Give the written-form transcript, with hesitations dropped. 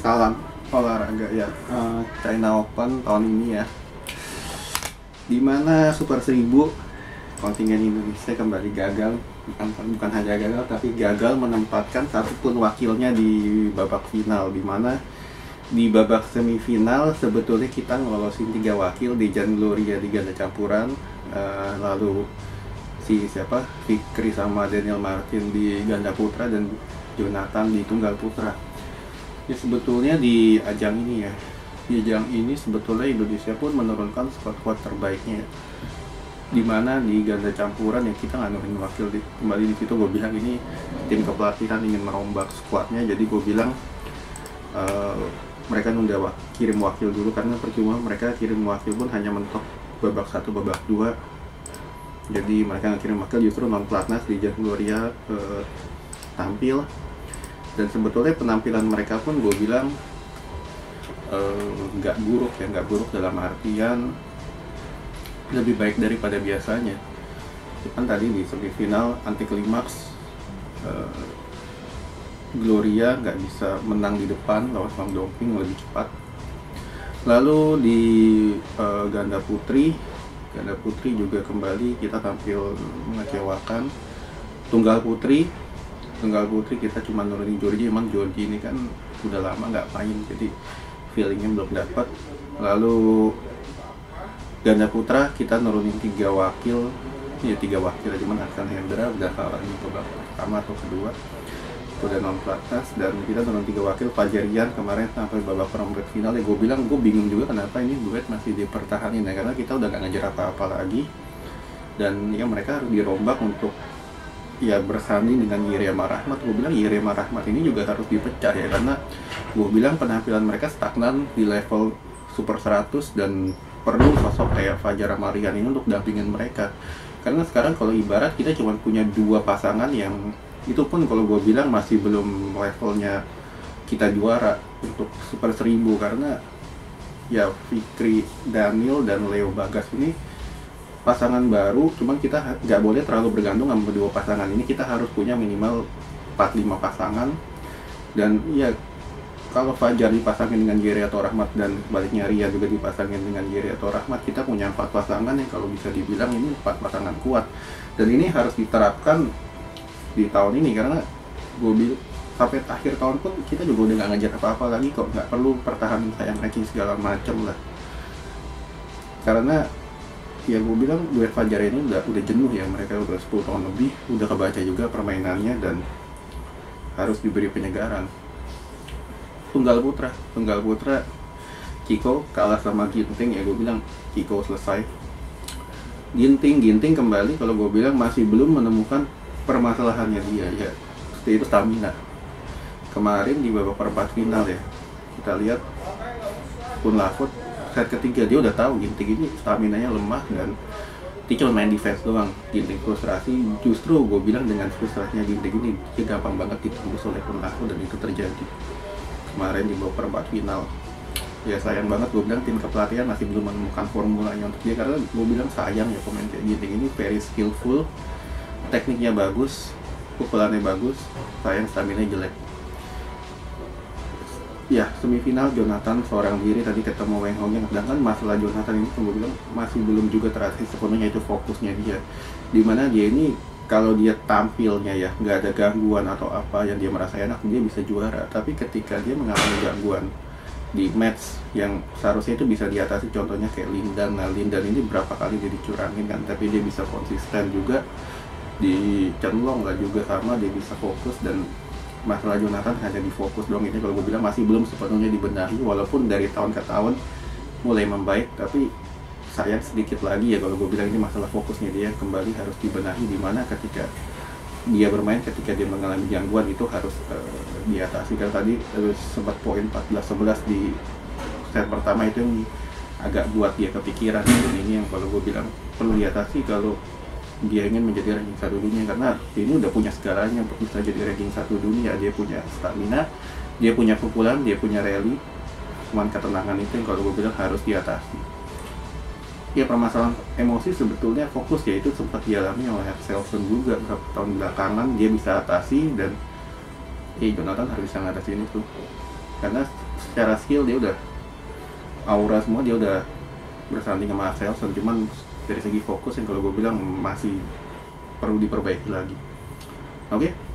Salam olahraga ya. China Open tahun ini ya, dimana Super 1000 kontingen Indonesia kembali gagal, bukan hanya gagal tapi gagal menempatkan satupun wakilnya di babak final, dimana di babak semifinal sebetulnya kita ngelolosin 3 wakil, Dejan Gloria di ganda campuran, lalu Fikri sama Daniel Martin di ganda putra, dan Jonathan di tunggal putra. Ya sebetulnya di ajang ini sebetulnya Indonesia pun menurunkan squad terbaiknya, dimana di ganda campuran ya kita nggak nurunin wakil kembali di situ. Gue bilang ini tim kepelatihan ingin merombak squadnya, jadi gue bilang mereka kirim wakil dulu, karena percuma mereka kirim wakil pun hanya mentok babak 1 babak 2. Jadi mereka nggak kirim wakil, justru non pelatnas di Dejan Gloria tampil. Dan sebetulnya penampilan mereka pun gue bilang nggak buruk dalam artian lebih baik daripada biasanya. Kan tadi di semifinal anti klimaks, Gloria nggak bisa menang di depan lawan Wang Dongping lebih cepat. Lalu di ganda putri juga kembali kita tampil mengecewakan. Tunggal putri kita cuma nurunin Georgie, emang Georgie ini kan udah lama nggak main, jadi feelingnya belum dapat. Lalu ganda putra kita nurunin 3 wakil aja, cuman Arkan Hendra udah kalah di babak pertama atau kedua, udah non pelatnas, dan kita turun 3 wakil. Fajarian kemarin sampai babak perempat final ya, gue bilang gue bingung juga kenapa ini duet masih dipertahanin ya, karena kita udah gak ngejar apa-apa lagi, dan ya mereka harus dirombak untuk ya bersanding dengan Yirema Rahmat. Gue bilang Yirema Rahmat ini juga harus dipecah ya, karena gue bilang penampilan mereka stagnan di level Super 100 dan perlu sosok kayak Fajar Marian ini untuk dampingin mereka. Karena sekarang kalau ibarat kita cuma punya 2 pasangan yang itu pun kalau gue bilang masih belum levelnya kita juara untuk Super 1000, karena ya Fikri Daniel dan Leo Bagas ini pasangan baru, cuman kita nggak boleh terlalu bergantung sama 2 pasangan ini. Kita harus punya minimal 4-5 pasangan, dan ya kalau Fajar dipasangin dengan Jere atau Rahmat dan sebaliknya Ria juga dipasangin dengan Jere atau Rahmat, kita punya 4 pasangan yang kalau bisa dibilang ini 4 pasangan kuat. Dan ini harus diterapkan di tahun ini, karena gue bilang sampai akhir tahun pun kita juga udah nggak ngejar apa-apa lagi kok, nggak perlu pertahanan sayang ranking segala macem lah. Karena ya gue bilang duet Fajar ini udah jenuh ya, mereka udah 10 tahun lebih, udah kebaca juga permainannya dan harus diberi penyegaran. Tunggal putra Ciko kalah sama Ginting ya, gue bilang Ciko selesai. Ginting kembali, kalau gue bilang masih belum menemukan permasalahannya dia ya, itu stamina. Kemarin di babak perempat final ya, kita lihat Kun Lafut set ketiga dia udah tahu Ginting ini staminanya lemah dan dia cuma main defense doang. Ginting frustrasi, justru gue bilang dengan frustrasinya Ginting ini dia gampang banget ditembus oleh Kun Lafut, dan itu terjadi kemarin di babak perempat final. Ya sayang banget, gue bilang tim kepelatihan masih belum menemukan formulanya untuk dia, karena gue bilang sayang ya pemain kayak Ginting ini very skillful, tekniknya bagus, pukulannya bagus, sayang stamina jelek. Ya semifinal Jonathan seorang diri tadi ketemu Weng Hong Yang, sedangkan masalah Jonathan ini gue bilang masih belum juga teratasi sepenuhnya, itu fokusnya dia, dimana dia ini kalau dia tampilnya ya nggak ada gangguan atau apa yang dia merasa enak, dia bisa juara. Tapi ketika dia mengalami gangguan di match yang seharusnya itu bisa diatasi, contohnya kayak Lindan ini berapa kali dia dicurangin kan, tapi dia bisa konsisten juga, di Cenlong lah juga sama, dia bisa fokus. Dan masalah Jonathan hanya di fokus doang, ini kalau gue bilang masih belum sepenuhnya dibenahi, walaupun dari tahun ke tahun mulai membaik, tapi sayang sedikit lagi ya kalau gue bilang ini masalah fokusnya dia kembali harus dibenahi, dimana ketika dia bermain, ketika dia mengalami gangguan itu harus diatasi. Kan tadi sempat poin 14-11 di set pertama itu yang agak buat dia kepikiran, dan ini yang kalau gue bilang perlu diatasi kalau dia ingin menjadi ranking 1 dunia, karena ini udah punya segalanya untuk bisa jadi ranking 1 dunia. Dia punya stamina, dia punya pukulan, dia punya rally, cuman ketenangan itu yang kalau gue bilang harus diatasi. Ya permasalahan emosi sebetulnya fokus ya, itu sempat dialami oleh Axelsen juga beberapa tahun belakangan, dia bisa atasi, dan Jonathan harus bisa ngatasin itu, karena secara skill dia udah aura semua, dia udah bersanding sama Axelsen, cuman dari segi fokus yang kalau gue bilang masih perlu diperbaiki lagi. Oke.